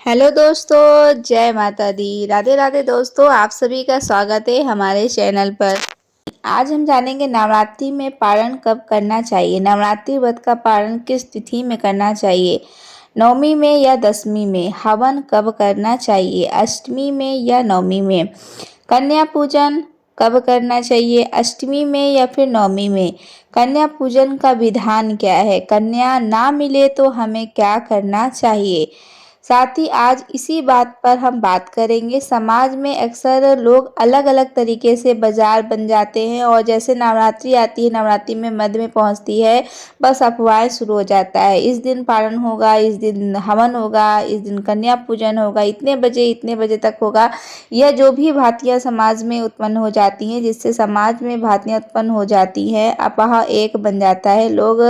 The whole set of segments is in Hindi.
हेलो दोस्तों, जय माता दी। राधे राधे दोस्तों, आप सभी का स्वागत है हमारे चैनल पर। आज हम जानेंगे नवरात्रि में पारण कब करना चाहिए। नवरात्रि व्रत का पारण किस तिथि में करना चाहिए, नवमी में या दशमी में। हवन कब करना चाहिए, अष्टमी में या नवमी में। कन्या पूजन कब करना चाहिए, अष्टमी में या फिर नवमी में। कन्या पूजन का विधान क्या है, कन्या ना मिले तो हमें क्या करना चाहिए। साथ ही आज इसी बात पर हम बात करेंगे। समाज में अक्सर लोग अलग अलग तरीके से बाजार बन जाते हैं और जैसे नवरात्रि आती है, नवरात्रि में मध्य में पहुंचती है, बस अफवाहें शुरू हो जाता है। इस दिन पारण होगा, इस दिन हवन होगा, इस दिन कन्या पूजन होगा, इतने बजे तक होगा। यह जो भी भातियाँ समाज में उत्पन्न हो जाती हैं, जिससे समाज में भातियाँ उत्पन्न हो जाती हैं, अफवाह एक बन जाता है। लोग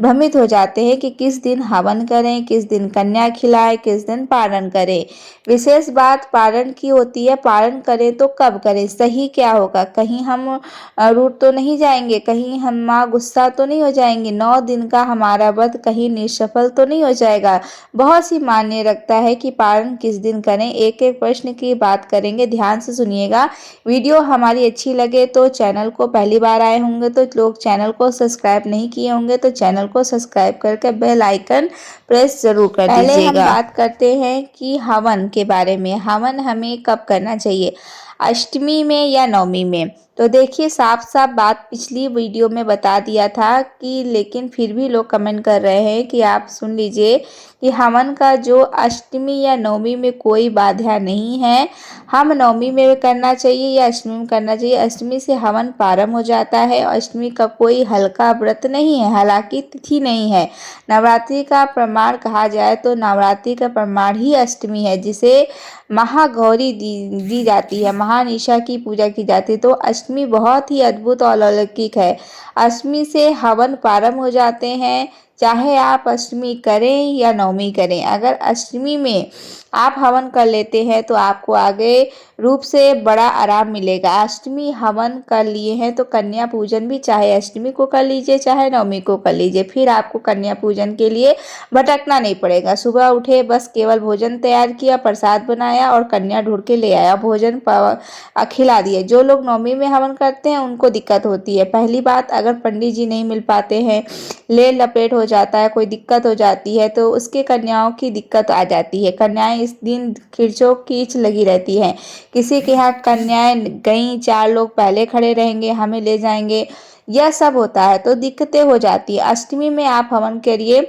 भ्रमित हो जाते हैं कि किस दिन हवन करें, किस दिन कन्या खिलाएं, किस दिन पारण करें। विशेष बात पारण की होती है। पारण करें तो कब करें, सही क्या होगा। कहीं हम रूठ तो नहीं जाएंगे, कहीं हम माँ गुस्सा तो नहीं हो जाएंगे। 9 दिन का हमारा व्रत कहीं निष्फल तो नहीं हो जाएगा। बहुत सी मान्य रखता है कि पारण किस दिन करें। एक एक प्रश्न की बात करेंगे, ध्यान से सुनिएगा। वीडियो हमारी अच्छी लगे तो चैनल को पहली बार आए होंगे तो लोग चैनल को सब्सक्राइब नहीं किए होंगे तो चैनल को सब्सक्राइब करके बेल आइकन प्रेस जरूर कर दीजिएगा। पहले हम बात करते हैं कि हवन के बारे में। हवन हमें कब करना चाहिए, अष्टमी में या नवमी में। तो देखिए, साफ साफ बात पिछली वीडियो में बता दिया था कि लेकिन फिर भी लोग कमेंट कर रहे हैं कि आप सुन लीजिए कि हवन का जो अष्टमी या नवमी में कोई बाधा नहीं है। हम नवमी में करना चाहिए या अष्टमी में करना चाहिए। अष्टमी से हवन प्रारंभ हो जाता है। अष्टमी का कोई हल्का व्रत नहीं है, हालांकि तिथि नहीं है। नवरात्रि का प्रमाण कहा जाए तो नवरात्रि का प्रमाण ही अष्टमी है, जिसे महागौरी दी जाती है, महानिशा की पूजा की जाती है। तो अष्टमी बहुत ही अद्भुत और अलौकिक है। अष्टमी से हवन प्रारंभ हो जाते हैं, चाहे आप अष्टमी करें या नवमी करें। अगर अष्टमी में आप हवन कर लेते हैं तो आपको आगे रूप से बड़ा आराम मिलेगा। अष्टमी हवन कर लिए हैं तो कन्या पूजन भी चाहे अष्टमी को कर लीजिए चाहे नवमी को कर लीजिए, फिर आपको कन्या पूजन के लिए भटकना नहीं पड़ेगा। सुबह उठे, बस केवल भोजन तैयार किया, प्रसाद बनाया और कन्या ढूंढ के ले आया, भोजन खिला दिए। जो लोग नवमी में हवन करते हैं उनको दिक्कत होती है। पहली बात, अगर पंडित जी नहीं मिल पाते हैं, ले लपेट हो जाता है, कोई दिक्कत हो जाती है तो उसके कन्याओं की दिक्कत आ जाती है। कन्याएं इस दिन खींचो खींच लगी रहती हैं। किसी के यहाँ कन्याएं गई, 4 लोग पहले खड़े रहेंगे, हमें ले जाएंगे, यह सब होता है तो दिक्कतें हो जाती है। अष्टमी में आप हवन करिए,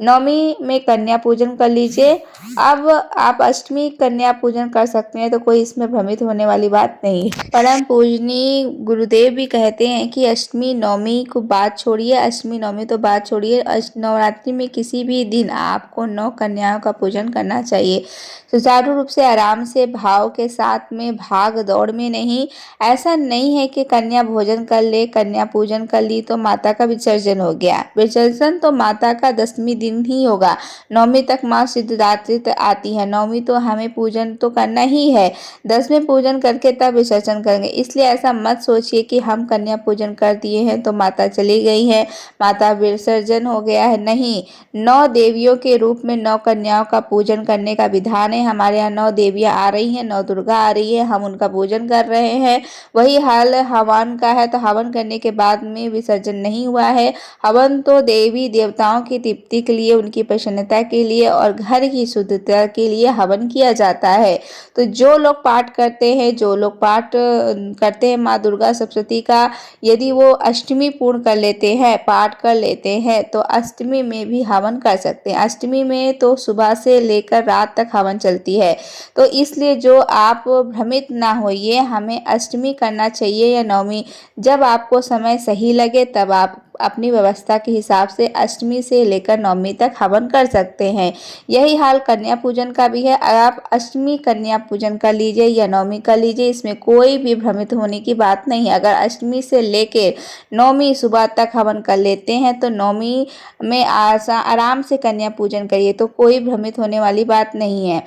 नवमी में कन्या पूजन कर लीजिए। अब आप अष्टमी कन्या पूजन कर सकते हैं तो कोई इसमें भ्रमित होने वाली बात नहीं है। परम पूजनीय गुरुदेव भी कहते हैं कि अष्टमी नवमी को बात छोड़िए, अष्टमी नवमी तो बात छोड़िए, नवरात्रि में किसी भी दिन आपको 9 कन्याओं का पूजन करना चाहिए। सुचारू रूप से, आराम से, भाव के साथ में, भाग दौड़ में नहीं। ऐसा नहीं है कि कन्या भोजन कर ले, कन्या पूजन कर ली तो माता का विसर्जन हो गया। विसर्जन तो माता का 10वीं दिन ही होगा। नवमी तक माँ सिद्धिदात्री आती है, नवमी तो हमें पूजन तो करना ही है। 10वें पूजन करके तब विसर्जन करेंगे। इसलिए ऐसा मत सोचिए कि हम कन्या पूजन कर दिए हैं तो माता चली गई है, माता विसर्जन हो गया है। नहीं, 9 देवियों के रूप में 9 कन्याओं का पूजन करने का विधान है। हमारे यहाँ 9 देवियाँ आ रही हैं, 9 दुर्गा आ रही है, हम उनका पूजन कर रहे हैं। वही हाल हवन का है, तो हवन करने के बाद में विसर्जन नहीं हुआ है। हवन तो देवी देवताओं की तृप्ति के लिए, उनकी प्रसन्नता के लिए और घर की शुद्धता के लिए हवन किया जाता है। तो जो लोग पाठ करते हैं, जो लोग पाठ करते हैं माँ दुर्गा सप्तशती का, यदि वो अष्टमी पूर्ण कर लेते हैं, पाठ कर लेते हैं, तो अष्टमी में भी हवन कर सकते हैं। अष्टमी में तो सुबह से लेकर रात तक हवन चलती है। तो इसलिए जो आप भ्रमित ना होइए, हमें अष्टमी करना चाहिए या नवमी, जब आपको समय सही लगे तब आप अपनी व्यवस्था के हिसाब से अष्टमी से लेकर नवमी तक हवन कर सकते हैं। यही हाल कन्या पूजन का भी है। आप अष्टमी कन्या पूजन कर लीजिए या नवमी कर लीजिए, इसमें कोई भी भ्रमित होने की बात नहीं है। अगर अष्टमी से लेकर नवमी सुबह तक हवन कर लेते हैं तो नवमी में आराम से कन्या पूजन करिए, तो कोई भ्रमित होने वाली बात नहीं है।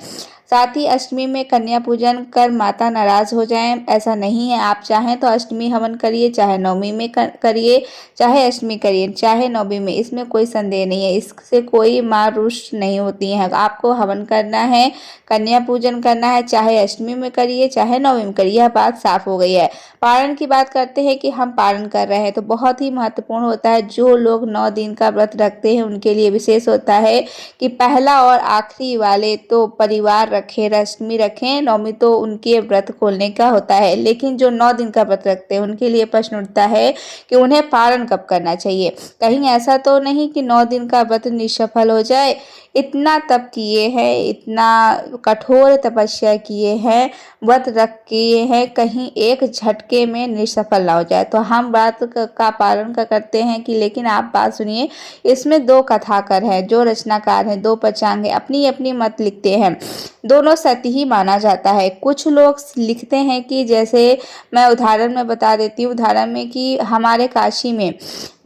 साथ ही अष्टमी में कन्या पूजन कर माता नाराज हो जाएं, ऐसा नहीं है। आप चाहें तो अष्टमी हवन करिए, चाहे नवमी में करिए, चाहे अष्टमी करिए, चाहे नवमी में, इसमें कोई संदेह नहीं है। इससे कोई माँ रुष्ट नहीं होती है। आपको हवन करना है, कन्या पूजन करना है, चाहे अष्टमी में करिए चाहे नवमी में करिए, यह बात साफ हो गई है। पारण की बात करते हैं कि हम पारण कर रहे हैं तो बहुत ही महत्वपूर्ण होता है। जो लोग 9 दिन का व्रत रखते हैं उनके लिए विशेष होता है कि पहला और आखिरी वाले तो परिवार रखें, अष्टमी रखें, नवमी तो उनके व्रत खोलने का होता है। लेकिन जो 9 दिन का व्रत रखते हैं उनके लिए प्रश्न उठता है कि उन्हें पारण कब करना चाहिए। कहीं ऐसा तो नहीं कि 9 दिन का व्रत निष्फल हो जाए। इतना तप किए हैं, इतना कठोर तपस्या किए हैं, व्रत रख किए हैं, कहीं एक झटके में निष्फल ना हो जाए। तो हम व्रत का पालन करते हैं कि, लेकिन आप बात सुनिए, इसमें 2 कथाकार हैं, जो रचनाकार हैं, 2 पंचांग हैं, अपनी अपनी मत लिखते हैं, दोनों सत्य ही माना जाता है। कुछ लोग लिखते हैं कि, जैसे मैं उदाहरण में बता देती हूँ, उदाहरण में कि हमारे काशी में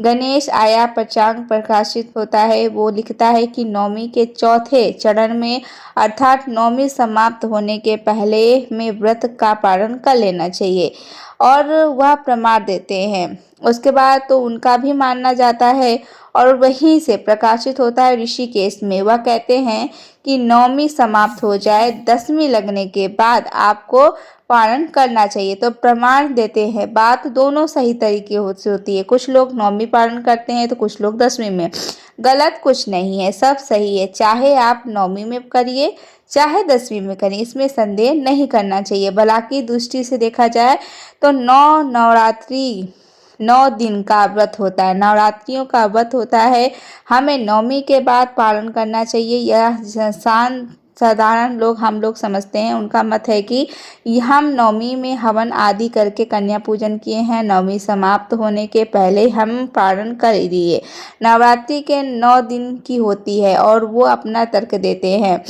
गणेश आया पंचांग प्रकाशित होता है, वो लिखता है कि नवमी के चौथे चरण में अर्थात नवमी समाप्त होने के पहले में व्रत का पारण कर लेना चाहिए और वह प्रमाण देते हैं। उसके बाद तो उनका भी मानना जाता है और वहीं से प्रकाशित होता है ऋषिकेश में। वह कहते हैं कि नवमी समाप्त हो जाए, 10वीं लगने के बाद आपको पारण करना चाहिए। तो प्रमाण देते हैं, बात दोनों सही तरीके से होती है। कुछ लोग नवमी पारण करते हैं तो कुछ लोग 10वीं में। गलत कुछ नहीं है, सब सही है। चाहे आप नवमी में करिए चाहे 10वीं में करिए, इसमें संदेह नहीं करना चाहिए। भला की दृष्टि से देखा जाए तो 9 दिन का व्रत होता है, नवरात्रियों का व्रत होता है। हमें नवमी के बाद पालन करना चाहिए। यह साधारण लोग, हम लोग समझते हैं, उनका मत है कि हम नवमी में हवन आदि करके कन्या पूजन किए हैं, नवमी समाप्त होने के पहले हम पारण कर दिए। नवरात्रि के 9 दिन की होती है और वो अपना तर्क देते हैं,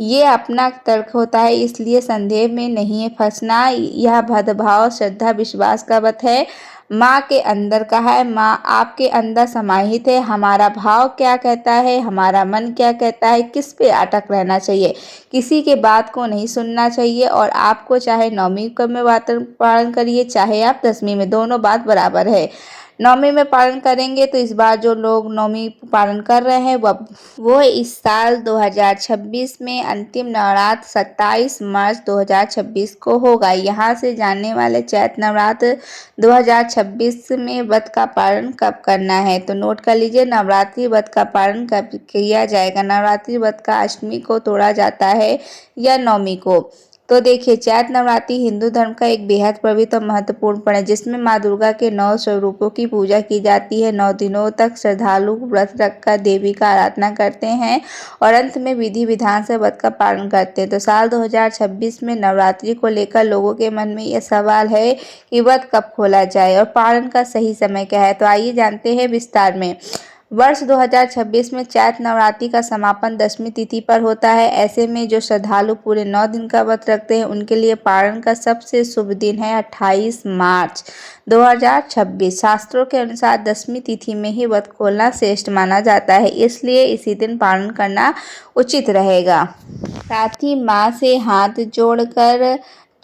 ये अपना तर्क होता है, इसलिए संदेह में नहीं फंसना। यह भद्रभाव श्रद्धा विश्वास का व्रत है। माँ के अंदर का है, माँ आपके अंदर समाहित है। हमारा भाव क्या कहता है, हमारा मन क्या कहता है, किस पे अटक रहना चाहिए, किसी के बात को नहीं सुनना चाहिए। और आपको चाहे नवमी में पालन करिए चाहे आप 10वीं में, दोनों बात बराबर है। नवमी में पालन करेंगे तो इस बार जो लोग नवमी पालन कर रहे हैं वो इस साल 2026 में अंतिम नवरात्र 27 मार्च 2026 को होगा। यहाँ से जानने वाले चैत्र नवरात्र 2026 में व्रत का पालन कब करना है, तो नोट कर लीजिए। नवरात्रि व्रत का पालन कब किया जाएगा। नवरात्रि व्रत का अष्टमी को तोड़ा जाता है या नवमी को। तो देखिए, चैत्र नवरात्रि हिंदू धर्म का एक बेहद पवित्र और महत्वपूर्ण पर्व है, जिसमें माँ दुर्गा के 9 स्वरूपों की पूजा की जाती है। 9 दिनों तक श्रद्धालु व्रत रखकर देवी का आराधना करते हैं और अंत में विधि विधान से व्रत का पालन करते हैं। तो साल 2026 में नवरात्रि को लेकर लोगों के मन में यह सवाल है कि व्रत कब खोला जाए और पालन का सही समय क्या है। तो आइए जानते हैं विस्तार में। वर्ष 2026 में चैत्र नवरात्रि का समापन 10वीं तिथि पर होता है। ऐसे में जो श्रद्धालु पूरे 9 दिन का व्रत रखते हैं उनके लिए पारण का सबसे शुभ दिन है 28 मार्च 2026। शास्त्रों के अनुसार 10वीं तिथि में ही व्रत खोलना श्रेष्ठ माना जाता है, इसलिए इसी दिन पारण करना उचित रहेगा। साथ ही माँ से हाथ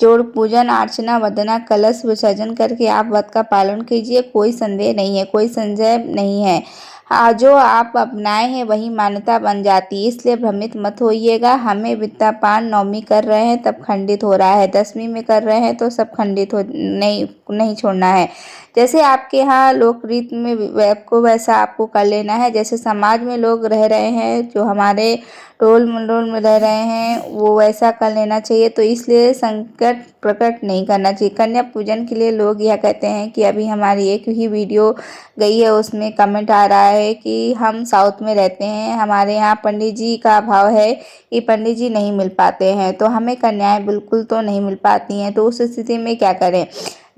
जोड़ पूजन अर्चना वंदना कलश विसर्जन करके आप व्रत का पालन कीजिए। कोई संदेह नहीं है, कोई संशय नहीं है। जो आप अपनाए हैं वही मान्यता बन जाती है, इसलिए भ्रमित मत होइएगा। हमें विद्यापान नवमी कर रहे हैं तब खंडित हो रहा है, 10वीं में कर रहे हैं तो सब खंडित हो नहीं छोड़ना है। जैसे आपके यहाँ लोक रीत में आपको वैसा आपको कर लेना है। जैसे समाज में लोग रह रहे हैं, जो हमारे टोल मंडोल में रह रहे हैं, वो वैसा कर लेना चाहिए। तो इसलिए संकट प्रकट नहीं करना चाहिए। कन्या पूजन के लिए लोग यह कहते हैं कि अभी हमारी एक ही वीडियो गई है, उसमें कमेंट आ रहा है कि हम साउथ में रहते हैं, हमारे यहाँ पंडित जी का अभाव है कि पंडित जी नहीं मिल पाते हैं, तो हमें कन्याएं बिल्कुल तो नहीं मिल पाती हैं। तो उस स्थिति में क्या करें,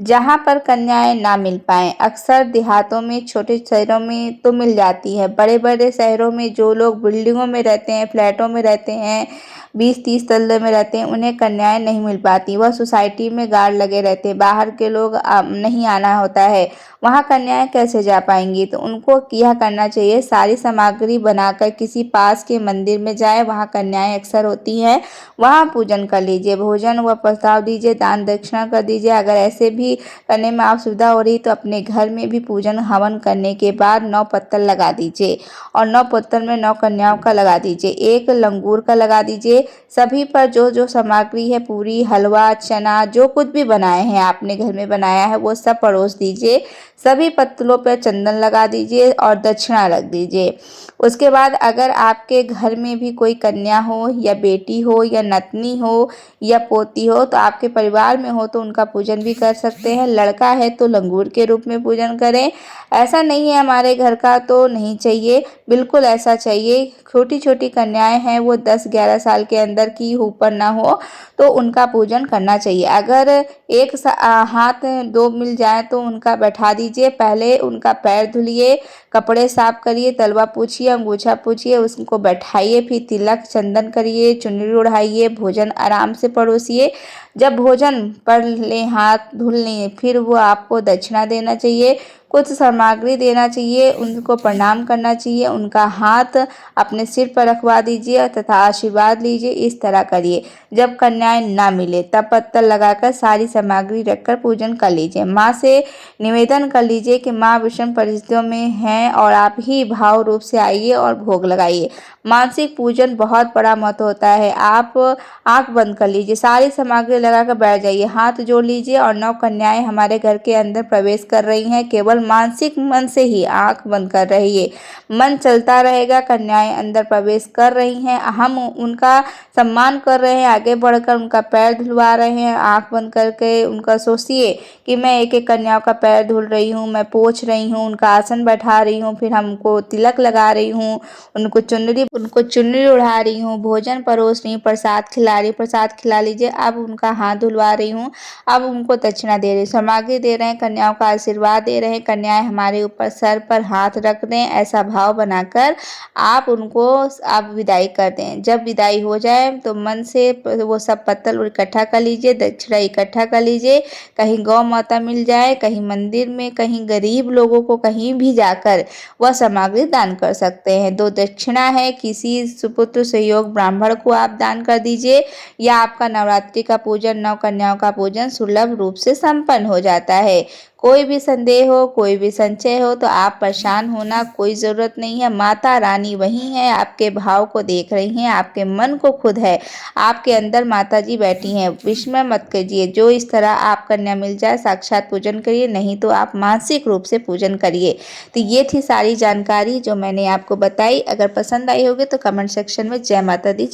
जहाँ पर कन्याएं ना मिल पाएं, अक्सर देहातों में, छोटे शहरों में तो मिल जाती है। बड़े बड़े शहरों में जो लोग बिल्डिंगों में रहते हैं, फ्लैटों में रहते हैं, 20-30 तल्ले में रहते हैं, उन्हें कन्याएं नहीं मिल पाती। वह सोसाइटी में गार्ड लगे रहते हैं, बाहर के लोग नहीं आना होता है, वहाँ कन्याएं कैसे जा पाएंगी। तो उनको यह करना चाहिए, सारी सामग्री बनाकर किसी पास के मंदिर में जाए, वहाँ कन्याएं अक्सर होती हैं, वहाँ पूजन कर लीजिए, भोजन व प्रसाद दीजिए, दान दक्षिणा कर दीजिए। अगर ऐसे भी करने में असुविधा हो रही तो अपने घर में भी पूजन हवन करने के बाद 9 पत्तल लगा दीजिए और 9 पत्तल में 9 कन्याओं का लगा दीजिए, 1 लंगूर का लगा दीजिए। सभी पर जो जो सामग्री है, पूरी, हलवा, चना, जो कुछ भी बनाए हैं आपने घर में बनाया है वो सब परोस दीजिए। सभी पत्तलों पर चंदन लगा दीजिए और दक्षिणा रख दीजिए। उसके बाद अगर आपके घर में भी कोई कन्या हो या बेटी हो या नतनी हो या पोती हो, तो आपके परिवार में हो तो उनका पूजन भी कर सकते हैं। लड़का है तो लंगूर के रूप में पूजन करें। ऐसा नहीं है हमारे घर का तो नहीं चाहिए, बिल्कुल ऐसा चाहिए। छोटी छोटी कन्याएं हैं, वो 10-11 साल के अंदर की ऊपर ना हो तो उनका पूजन करना चाहिए। अगर एक हाथ 2 मिल जाए तो उनका बैठा दीजिए, पहले उनका पैर धुलिए, कपड़े साफ करिए, तलवा पूछिए, अंगूछा पूछिए, उसको बैठाइए, फिर तिलक चंदन करिए, चुनरी ओढ़ाइए, भोजन आराम से परोसिए। जब भोजन कर लें, हाथ धुल लें, फिर वो आपको दक्षिणा देना चाहिए, कुछ सामग्री देना चाहिए, उनको प्रणाम करना चाहिए, उनका हाथ अपने सिर पर रखवा दीजिए तथा आशीर्वाद लीजिए। इस तरह करिए। जब कन्याएं ना मिले तब पत्तल लगाकर सारी सामग्री रखकर पूजन कर लीजिए। माँ से निवेदन कर लीजिए कि माँ विषम परिस्थितियों में हैं और आप ही भाव रूप से आइए और भोग लगाइए। मानसिक पूजन बहुत बड़ा महत्व होता है। आप आंख बंद कर लीजिए, सारी सामग्री लगाकर बैठ जाइए, हाथ जोड़ लीजिए और 9 कन्याएं हमारे घर के अंदर प्रवेश कर रही हैं। केवल मानसिक मन से ही आंख बंद कर रहिए, मन चलता रहेगा। कन्याएं अंदर प्रवेश कर रही हैं, हम उनका सम्मान कर रहे हैं, आगे बढ़कर उनका पैर धुलवा रहे हैं। आंख बंद करके उनका सोचिए कि मैं एक एक कन्याओं का पैर धुल रही हूँ, मैं पोंछ रही हूँ, उनका आसन बैठा रही हूँ, फिर हमको तिलक लगा रही हूँ, उनको चुनरी उड़ा रही हूँ, भोजन परोस रही हूँ, प्रसाद खिला रही हूँ, प्रसाद खिला लीजिए। अब उनका हाथ धुलवा रही हूँ, अब उनको दक्षिणा दे रही हूँ, सामग्री दे रहे हैं, कन्याओं का आशीर्वाद दे रहे हैं। कन्याएं हमारे ऊपर सर पर हाथ रख दें, ऐसा भाव बनाकर आप उनको आप विदाई कर दें। जब विदाई हो जाए तो मन से वो सब पत्तल इकट्ठा कर लीजिए, दक्षिणा इकट्ठा कर लीजिए। कहीं गौ माता मिल जाए, कहीं मंदिर में, कहीं गरीब लोगों को, कहीं भी जाकर वह सामग्री दान कर सकते हैं। 2 दक्षिणा है, किसी सुपुत्र सहयोग ब्राह्मण को आप दान कर दीजिए, या आपका नवरात्रि का पूजन, 9 कन्याओं का पूजन सुलभ रूप से संपन्न हो जाता है। कोई भी संदेह हो, कोई भी संशय हो तो आप परेशान होना कोई ज़रूरत नहीं है। माता रानी वही है, आपके भाव को देख रही हैं, आपके मन को खुद है, आपके अंदर माता जी बैठी हैं। विस्मय मत कीजिए, जो इस तरह आप कन्या मिल जाए साक्षात पूजन करिए, नहीं तो आप मानसिक रूप से पूजन करिए। तो ये थी सारी जानकारी जो मैंने आपको बताई। अगर पसंद आई होगी तो कमेंट सेक्शन में जय माता दी